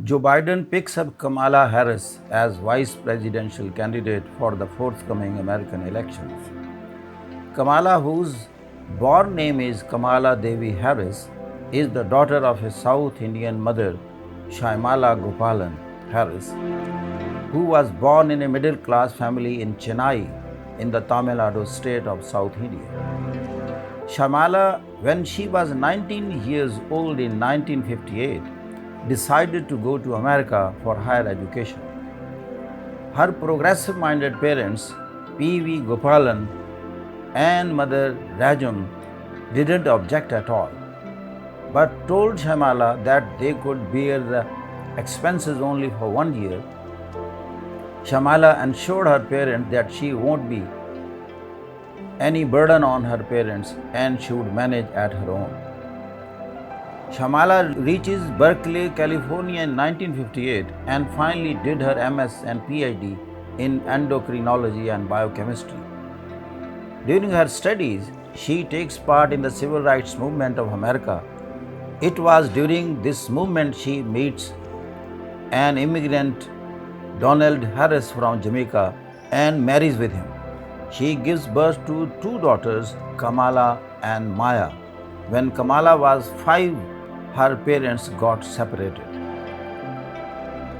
Joe Biden picks up Kamala Harris as vice presidential candidate for the forthcoming American elections. Kamala, whose born name is Kamala Devi Harris, is the daughter of a South Indian mother, Shaimala Gopalan Harris, who was born in a middle class family in Chennai in the Tamil Nadu state of South India. Shamala, when she was 19 years old in 1958, decided to go to America for higher education. Her progressive minded parents, P.V. Gopalan and mother Rajam, didn't object at all, but told Shamala that they could bear the expenses only for 1 year. Shamala assured her parents that she won't be any burden on her parents and she would manage at her own. Shamala reaches Berkeley, California in 1958 and finally did her MS and PhD in endocrinology and biochemistry. During her studies, she takes part in the civil rights movement of America. It was during this movement she meets an immigrant, Donald Harris from Jamaica, and marries with him. She gives birth to two daughters, Kamala and Maya. When Kamala was 5, her parents got separated.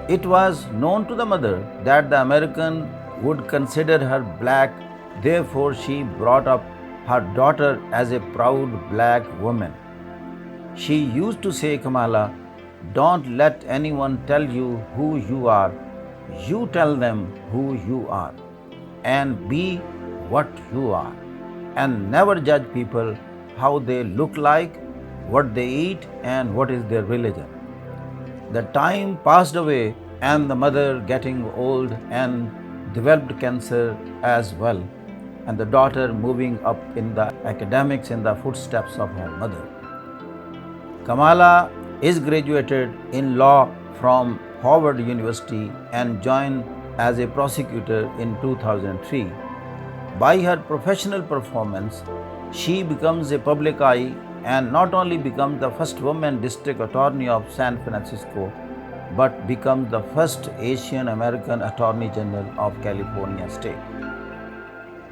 It was known to the mother that the American would consider her black, therefore, she brought up her daughter as a proud black woman. She used to say, Kamala, don't let anyone tell you who you are. You tell them who you are and be what you are, and never judge people how they look like, what they eat, and what is their religion. The time passed away, and the mother getting old and developed cancer as well, and the daughter moving up in the academics in the footsteps of her mother. Kamala is graduated in law from Howard University and joined as a prosecutor in 2003. By her professional performance, she becomes a public eye and not only becomes the first woman district attorney of San Francisco, but becomes the first Asian American Attorney General of California State.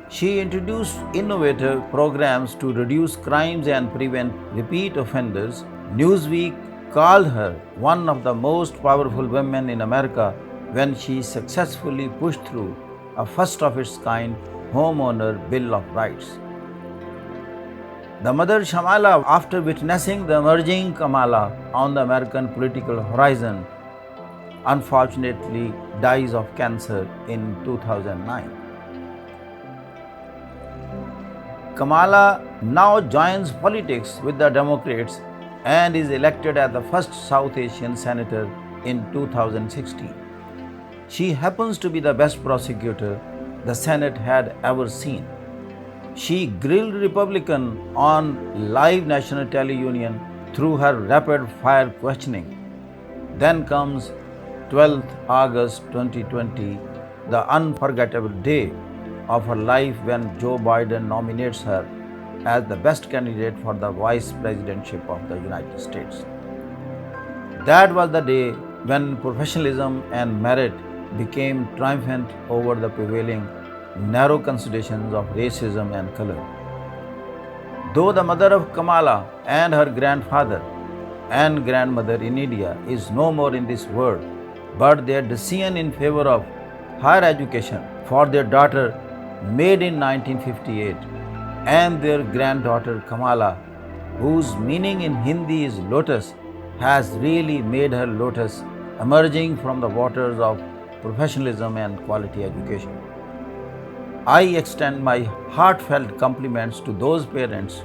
She introduced innovative programs to reduce crimes and prevent repeat offenders. Newsweek called her one of the most powerful women in America when she successfully pushed through a first of its kind Homeowner Bill of Rights. The mother Shamala, after witnessing the emerging Kamala on the American political horizon, unfortunately dies of cancer in 2009. Kamala now joins politics with the Democrats and is elected as the first South Asian senator in 2016. She happens to be the best prosecutor the Senate had ever seen. She grilled Republicans on live national television through her rapid-fire questioning. Then comes 12th August 2020, the unforgettable day of her life when Joe Biden nominates her as the best candidate for the vice presidentship of the United States. That was the day when professionalism and merit became triumphant over the prevailing narrow considerations of racism and color. Though the mother of Kamala and her grandfather and grandmother in India is no more in this world, but their decision in favor of higher education for their daughter made in 1958 and their granddaughter Kamala, whose meaning in Hindi is lotus, has really made her lotus emerging from the waters of professionalism and quality education. I extend my heartfelt compliments to those parents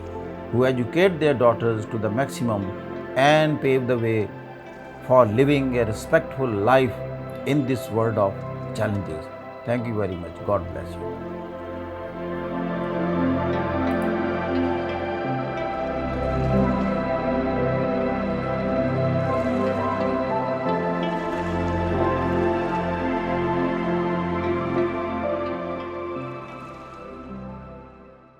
who educate their daughters to the maximum and pave the way for living a respectful life in this world of challenges. Thank you very much. God bless you.